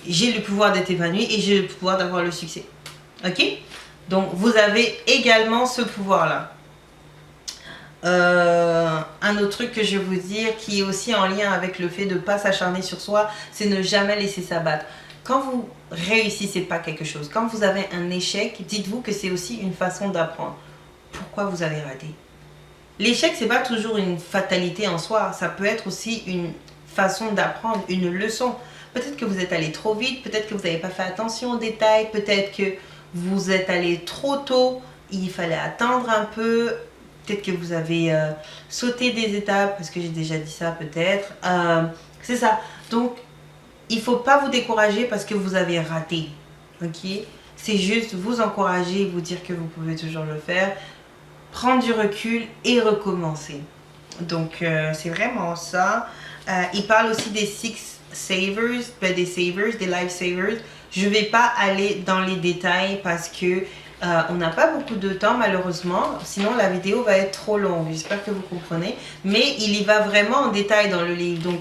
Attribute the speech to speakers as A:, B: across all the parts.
A: j'ai le pouvoir d'être épanoui et j'ai le pouvoir d'avoir le succès. Ok? Donc, vous avez également ce pouvoir-là. Un autre truc que je vais vous dire qui est aussi en lien avec le fait de ne pas s'acharner sur soi, c'est ne jamais laisser s'abattre. Quand vous réussissez pas quelque chose, quand vous avez un échec, dites-vous que c'est aussi une façon d'apprendre. Pourquoi vous avez raté? L'échec, c'est pas toujours une fatalité en soi, ça peut être aussi une façon d'apprendre, une leçon. Peut-être que vous êtes allé trop vite, peut-être que vous n'avez pas fait attention aux détails, peut-être que vous êtes allé trop tôt, il fallait attendre un peu. Peut-être que vous avez sauté des étapes, parce que j'ai déjà dit ça peut-être. C'est ça. Donc, il ne faut pas vous décourager parce que vous avez raté. Ok? C'est juste vous encourager, vous dire que vous pouvez toujours le faire. Prendre du recul et recommencer. Donc, c'est vraiment ça. Il parle aussi des six savers, des savers, des life savers. Je ne vais pas aller dans les détails parce que on n'a pas beaucoup de temps malheureusement, sinon la vidéo va être trop longue, j'espère que vous comprenez, mais il y va vraiment en détail dans le livre. Donc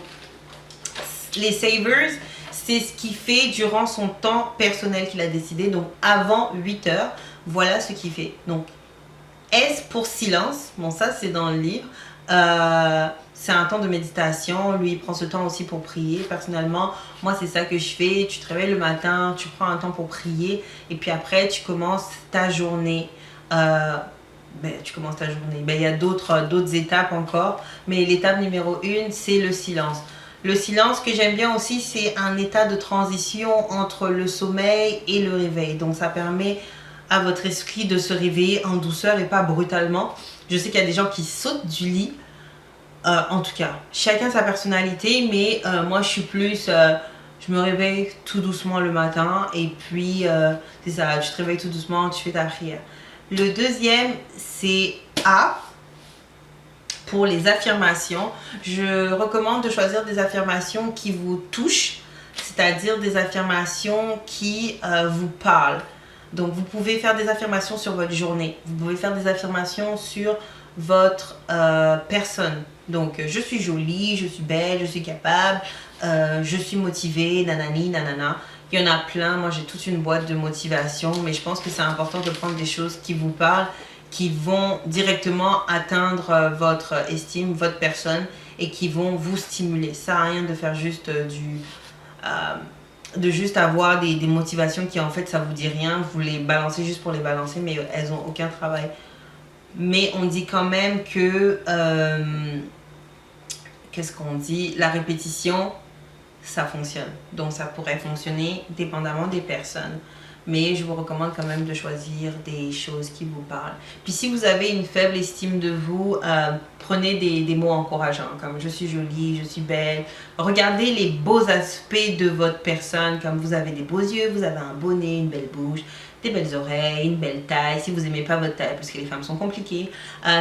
A: les savers, c'est ce qu'il fait durant son temps personnel qu'il a décidé, donc avant 8 heures, voilà ce qu'il fait. Donc S pour silence, bon ça c'est dans le livre, c'est un temps de méditation, lui il prend ce temps aussi pour prier. Personnellement, moi c'est ça que je fais, tu te réveilles le matin, tu prends un temps pour prier et puis après tu commences ta journée. Tu commences ta journée. Il y a d'autres étapes encore, mais l'étape numéro 1 c'est le silence. Le silence que j'aime bien aussi, c'est un état de transition entre le sommeil et le réveil. Donc ça permet à votre esprit de se réveiller en douceur et pas brutalement. Je sais qu'il y a des gens qui sautent du lit. En tout cas, chacun sa personnalité, mais moi je suis plus, je me réveille tout doucement le matin et puis c'est ça, tu te réveilles tout doucement, tu fais ta prière. Le deuxième, c'est A pour les affirmations. Je recommande de choisir des affirmations qui vous touchent, c'est-à-dire des affirmations qui vous parlent. Donc vous pouvez faire des affirmations sur votre journée, vous pouvez faire des affirmations sur votre personne. Donc je suis jolie, je suis belle, je suis capable, je suis motivée, nanani, nanana. Il y en a plein, moi j'ai toute une boîte de motivation, mais je pense que c'est important de prendre des choses qui vous parlent, qui vont directement atteindre votre estime, votre personne et qui vont vous stimuler. Ça n'a rien de faire juste de juste avoir des motivations qui en fait ça vous dit rien, vous les balancez juste pour les balancer mais elles n'ont aucun travail. Mais on dit quand même que qu'est-ce qu'on dit, la répétition ça fonctionne, donc ça pourrait fonctionner dépendamment des personnes, mais je vous recommande quand même de choisir des choses qui vous parlent. Puis si vous avez une faible estime de vous, prenez des mots encourageants comme je suis jolie, je suis belle. Regardez les beaux aspects de votre personne, comme vous avez des beaux yeux, vous avez un beau nez, une belle bouche, des belles oreilles, une belle taille. Si vous n'aimez pas votre taille, parce que les femmes sont compliquées,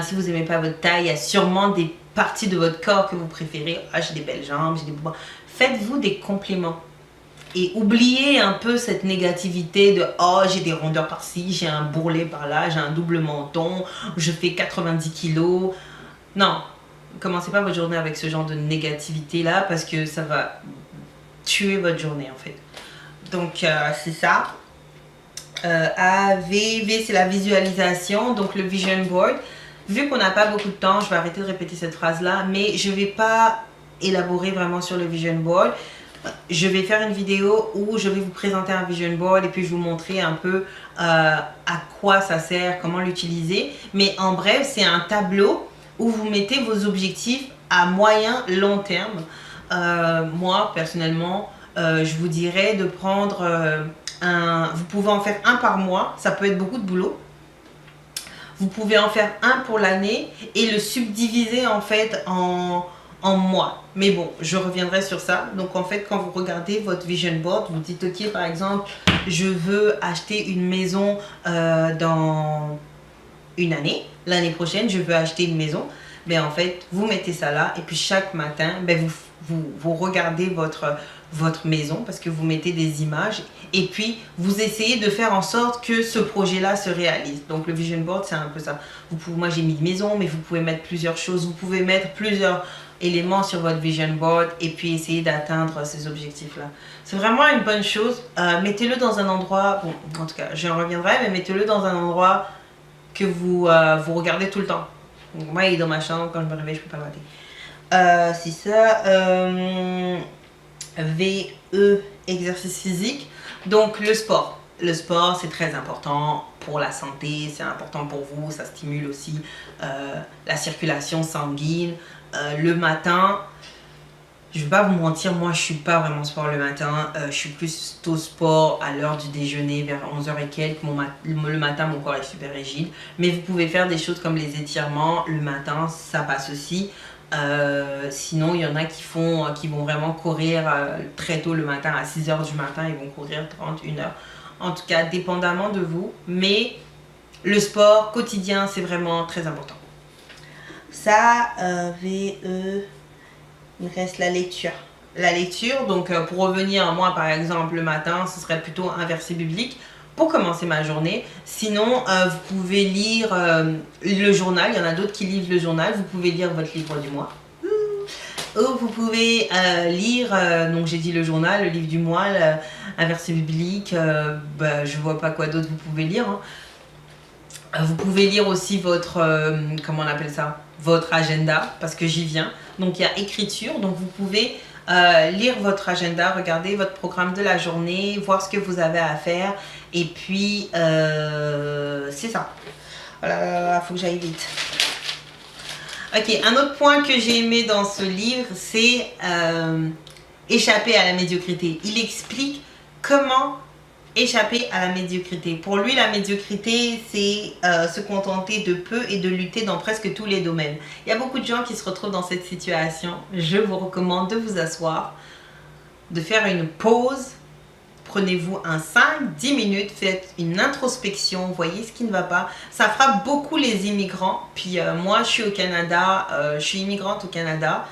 A: si vous n'aimez pas votre taille, il y a sûrement des parties de votre corps que vous préférez. Ah, j'ai des belles jambes, j'ai des beaux... Faites-vous des compliments. Et oubliez un peu cette négativité de « Oh, j'ai des rondeurs par-ci, j'ai un bourrelet par-là, j'ai un double menton, je fais 90 kilos. » Non, commencez pas votre journée avec ce genre de négativité-là parce que ça va tuer votre journée en fait. Donc, c'est ça. A, V, c'est la visualisation, donc le vision board. Vu qu'on n'a pas beaucoup de temps, je vais arrêter de répéter cette phrase-là, mais je ne vais pas élaborer vraiment sur le vision board. Je vais faire une vidéo où je vais vous présenter un vision board et puis je vais vous montrer un peu à quoi ça sert, comment l'utiliser. Mais en bref, c'est un tableau où vous mettez vos objectifs à moyen, long terme. Moi, personnellement, je vous dirais de prendre vous pouvez en faire un par mois, ça peut être beaucoup de boulot. Vous pouvez en faire un pour l'année et le subdiviser en fait en mois. Mais bon, je reviendrai sur ça. Donc en fait, quand vous regardez votre vision board, vous dites ok, par exemple, je veux acheter une maison dans une année. L'année prochaine, je veux acheter une maison. Mais en fait, vous mettez ça là et puis chaque matin, vous regardez votre maison parce que vous mettez des images et puis vous essayez de faire en sorte que ce projet-là se réalise. Donc le vision board, c'est un peu ça. Moi, j'ai mis une maison, mais vous pouvez mettre plusieurs choses. Vous pouvez mettre plusieurs éléments sur votre vision board et puis essayer d'atteindre ces objectifs-là. C'est vraiment une bonne chose. Mettez-le dans un endroit, bon, en tout cas, j'en reviendrai, mais mettez-le dans un endroit que vous regardez tout le temps. Donc, moi, il est dans ma chambre, quand je me réveille, je peux pas le rater. C'est ça. VE, exercice physique. Donc, le sport. Le sport, c'est très important pour la santé, c'est important pour vous, ça stimule aussi la circulation sanguine. Le matin, je ne vais pas vous mentir, moi je suis pas vraiment sport le matin, je suis plus tôt sport à l'heure du déjeuner vers 11h et quelques. Le matin mon corps est super rigide, mais vous pouvez faire des choses comme les étirements le matin, ça passe aussi. Sinon il y en a qui vont vraiment courir très tôt le matin, à 6h du matin, ils vont courir 31h. En tout cas, dépendamment de vous, mais le sport quotidien, c'est vraiment très important. Ça, VE, il reste la lecture. La lecture, donc pour revenir, moi par exemple, le matin, ce serait plutôt un verset biblique pour commencer ma journée. Sinon, vous pouvez lire le journal, il y en a d'autres qui lisent le journal, vous pouvez lire votre livre du mois. Ou vous pouvez lire, donc j'ai dit le journal, le livre du mois, un verset biblique, je vois pas quoi d'autre vous pouvez lire. Hein. Vous pouvez lire aussi votre, comment on appelle ça, votre agenda, parce que j'y viens. Donc il y a écriture, donc vous pouvez lire votre agenda, regarder votre programme de la journée, voir ce que vous avez à faire, et puis c'est ça. Voilà, faut que j'aille vite. Ok, un autre point que j'ai aimé dans ce livre, c'est échapper à la médiocrité. Il explique comment échapper à la médiocrité. Pour lui, la médiocrité, c'est se contenter de peu et de lutter dans presque tous les domaines. Il y a beaucoup de gens qui se retrouvent dans cette situation. Je vous recommande de vous asseoir, de faire une pause. Prenez-vous un 5-10 minutes, faites une introspection, voyez ce qui ne va pas. Ça frappe beaucoup les immigrants. Puis moi, je suis au Canada, je suis immigrante au Canada.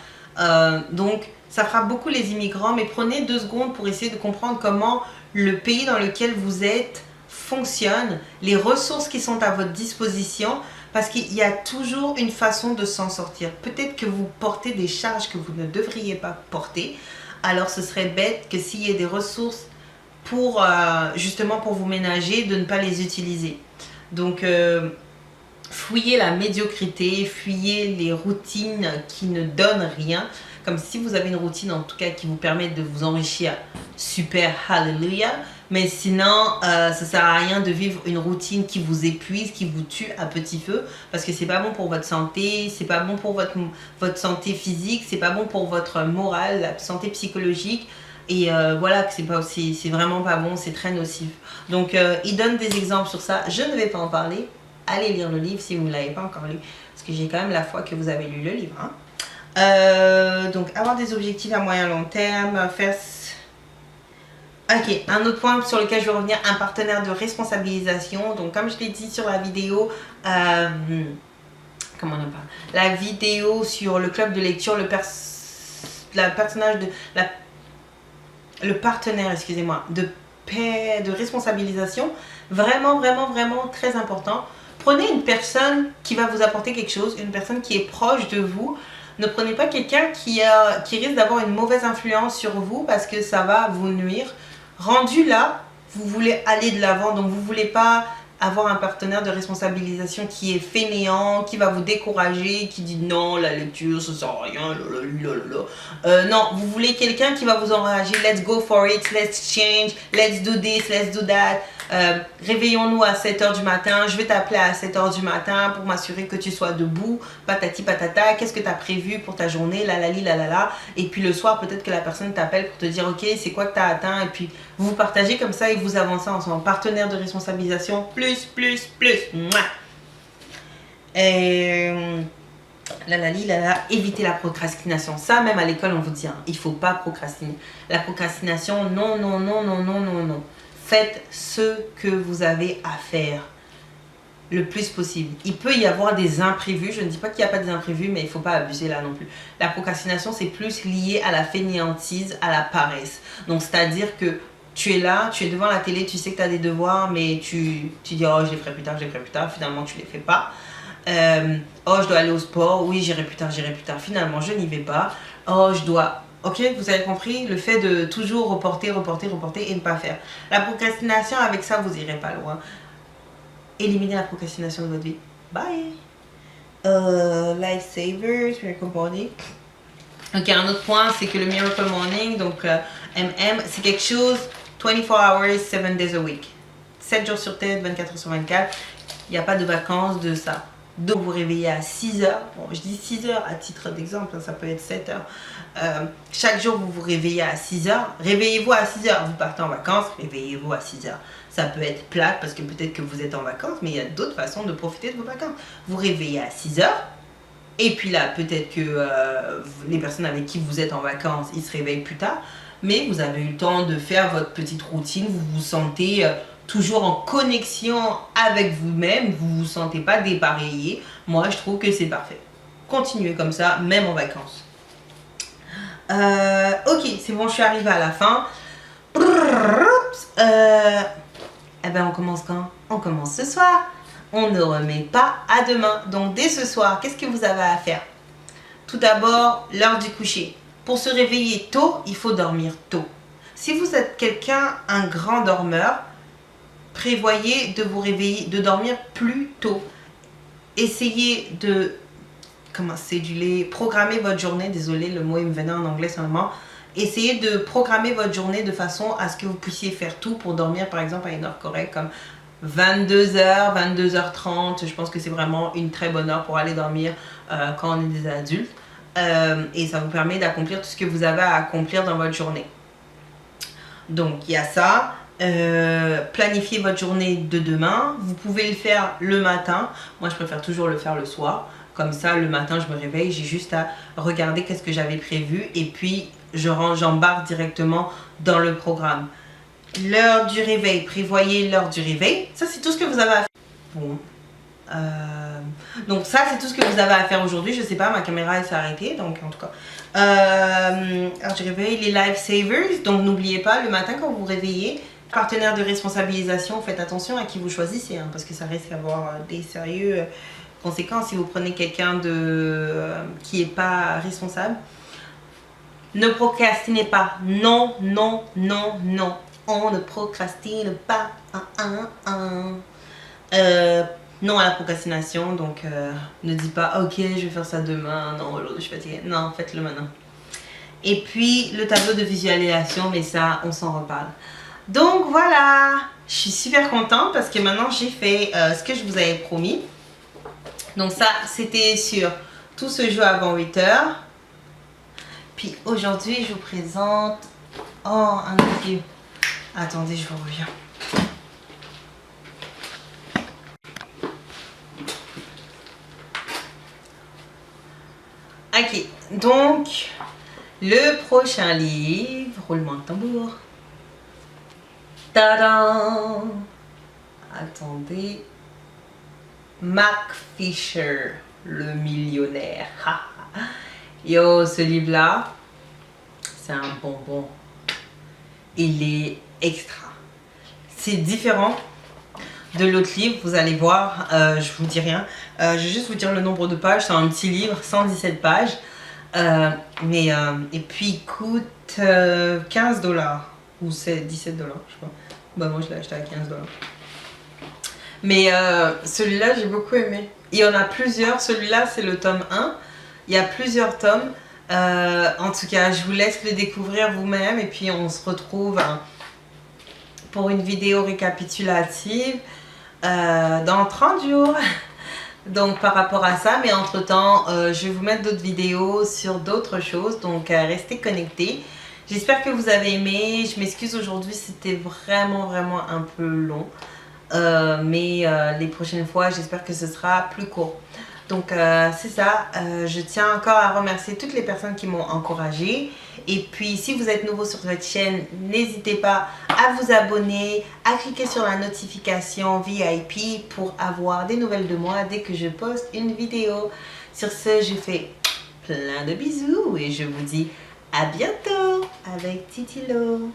A: Donc, ça frappe beaucoup les immigrants. Mais prenez 2 secondes pour essayer de comprendre comment le pays dans lequel vous êtes fonctionne, les ressources qui sont à votre disposition. Parce qu'il y a toujours une façon de s'en sortir. Peut-être que vous portez des charges que vous ne devriez pas porter. Alors, ce serait bête que s'il y a des ressources pour justement pour vous ménager, de ne pas les utiliser. Donc fuyez la médiocrité, fuyez les routines qui ne donnent rien. Comme si vous avez une routine en tout cas qui vous permet de vous enrichir, super, hallelujah. Mais sinon, ça sert à rien de vivre une routine qui vous épuise, qui vous tue à petit feu, parce que c'est pas bon pour votre santé, c'est pas bon pour votre santé physique, c'est pas bon pour votre morale, la santé psychologique. Et voilà, c'est vraiment pas bon, c'est très nocif. Donc, il donne des exemples sur ça. Je ne vais pas en parler. Allez lire le livre si vous ne l'avez pas encore lu. Parce que j'ai quand même la foi que vous avez lu le livre. Hein. Donc, avoir des objectifs à moyen long terme. Ok, un autre point sur lequel je vais revenir, un partenaire de responsabilisation. Donc, comme je l'ai dit sur la vidéo, comment on en parle, la vidéo sur le club de lecture, le partenaire, excusez-moi, de responsabilisation, vraiment, vraiment, vraiment très important. Prenez une personne qui va vous apporter quelque chose, une personne qui est proche de vous. Ne prenez pas quelqu'un qui risque d'avoir une mauvaise influence sur vous parce que ça va vous nuire. Rendu là, vous voulez aller de l'avant, donc vous ne voulez pas avoir un partenaire de responsabilisation qui est fainéant, qui va vous décourager, qui dit non, la lecture, ça sert à rien, non, vous voulez quelqu'un qui va vous encourager, let's go for it, let's change, let's do this, let's do that. Réveillons-nous à 7h du matin, je vais t'appeler à 7h du matin pour m'assurer que tu sois debout, patati patata, qu'est-ce que tu as prévu pour ta journée, lalali lalala. Et puis le soir, peut-être que la personne t'appelle pour te dire ok, c'est quoi que tu as atteint, et puis vous partagez comme ça et vous avancez ensemble. Partenaire de responsabilisation, plus. Mouah. Évitez la procrastination. Ça, même à l'école, on vous dit, hein, il ne faut pas procrastiner. La procrastination, non. Faites ce que vous avez à faire le plus possible. Il peut y avoir des imprévus. Je ne dis pas qu'il n'y a pas des imprévus, mais il ne faut pas abuser là non plus. La procrastination, c'est plus lié à la fainéantise, à la paresse. Donc, c'est-à-dire que tu es là, tu es devant la télé, tu sais que tu as des devoirs, mais tu dis « Oh, je les ferai plus tard, finalement, tu ne les fais pas. Oh, je dois aller au sport, oui, j'irai plus tard, finalement je n'y vais pas. Oh, je dois... Ok, vous avez compris, le fait de toujours reporter et ne pas faire. La procrastination, avec ça, vous irez pas loin. Éliminez la procrastination de votre vie. Bye. Lifesavers, Miracle Morning. Ok, un autre point, c'est que le Miracle Morning, donc MM, c'est quelque chose 24 hours, 7 days a week. 7 jours sur 7, 24 heures sur 24. Il n'y a pas de vacances de ça. Donc vous réveillez à 6 heures. Bon, je dis 6 heures à titre d'exemple, ça peut être 7 heures. Chaque jour, vous vous réveillez à 6 heures. Réveillez-vous à 6 heures. Vous partez en vacances, réveillez-vous à 6 heures. Ça peut être plate parce que peut-être que vous êtes en vacances, mais il y a d'autres façons de profiter de vos vacances. Vous réveillez à 6 heures. Et puis là, peut-être que les personnes avec qui vous êtes en vacances, ils se réveillent plus tard. Mais vous avez eu le temps de faire votre petite routine. Vous vous sentez toujours en connexion avec vous-même. Vous ne vous sentez pas dépareillé. Moi, je trouve que c'est parfait. Continuez comme ça, même en vacances. Ok, c'est bon, je suis arrivée à la fin. Eh ben, on commence quand? On commence ce soir. On ne remet pas à demain. Donc, dès ce soir, qu'est-ce que vous avez à faire? Tout d'abord, l'heure du coucher. Pour se réveiller tôt, il faut dormir tôt. Si vous êtes quelqu'un, un grand dormeur, prévoyez de vous réveiller, de dormir plus tôt. Essayez de programmer votre journée. Désolé, le mot il me venait en anglais seulement. Essayez de programmer votre journée de façon à ce que vous puissiez faire tout pour dormir, par exemple, à une heure correcte, comme 22h, 22h30. Je pense que c'est vraiment une très bonne heure pour aller dormir quand on est des adultes. Et ça vous permet d'accomplir tout ce que vous avez à accomplir dans votre journée. Donc, il y a ça. Planifiez votre journée de demain. Vous pouvez le faire le matin. Moi, je préfère toujours le faire le soir. Comme ça, le matin, je me réveille. J'ai juste à regarder qu'est-ce que j'avais prévu. Et puis, j'embarque directement dans le programme. L'heure du réveil. Prévoyez l'heure du réveil. Ça, c'est tout ce que vous avez à faire. Bon. Donc ça, c'est tout ce que vous avez à faire aujourd'hui. Je sais pas, ma caméra, elle s'est arrêtée. Donc, en tout cas. Alors, je réveille les lifesavers. Donc, n'oubliez pas, le matin, quand vous vous réveillez, partenaire de responsabilisation, faites attention à qui vous choisissez. Parce que ça risque d'avoir des sérieux conséquences si vous prenez quelqu'un qui n'est pas responsable. Ne procrastinez pas. Non, non, non, non. On ne procrastine pas. Non à la procrastination, donc ne dis pas ok je vais faire ça demain, non aujourd'hui je suis fatiguée, non faites-le maintenant. Et puis le tableau de visualisation, mais ça on s'en reparle. Donc voilà, je suis super contente parce que maintenant j'ai fait ce que je vous avais promis. Donc ça c'était sur tout ce jeu avant 8 heures. Puis aujourd'hui je vous présente un autre livre. Attendez, je vous reviens. Ok, donc le prochain livre, roulement de tambour. Tadam! Attendez. Mark Fisher, le millionnaire. Yo, ce livre-là, c'est un bonbon. Il est extra. C'est différent de l'autre livre, vous allez voir, je vous dis rien. Je vais juste vous dire le nombre de pages, c'est un petit livre, 117 pages. Et puis il coûte 15 $, ou c'est 17 $, je sais pas. Bah moi je l'ai acheté à 15 $. Mais celui-là j'ai beaucoup aimé. Il y en a plusieurs, celui-là c'est le tome 1. Il y a plusieurs tomes. En tout cas, je vous laisse le découvrir vous-même et puis on se retrouve pour une vidéo récapitulative dans 30 jours. Donc par rapport à ça, mais entre temps je vais vous mettre d'autres vidéos sur d'autres choses, donc restez connectés. J'espère que vous avez aimé. Je m'excuse aujourd'hui, c'était vraiment un peu long, mais les prochaines fois j'espère que ce sera plus court. Donc c'est ça, je tiens encore à remercier toutes les personnes qui m'ont encouragée. Et puis si vous êtes nouveau sur cette chaîne, n'hésitez pas à vous abonner, à cliquer sur la notification VIP pour avoir des nouvelles de moi dès que je poste une vidéo. Sur ce, je fais plein de bisous et je vous dis à bientôt avec Titilo.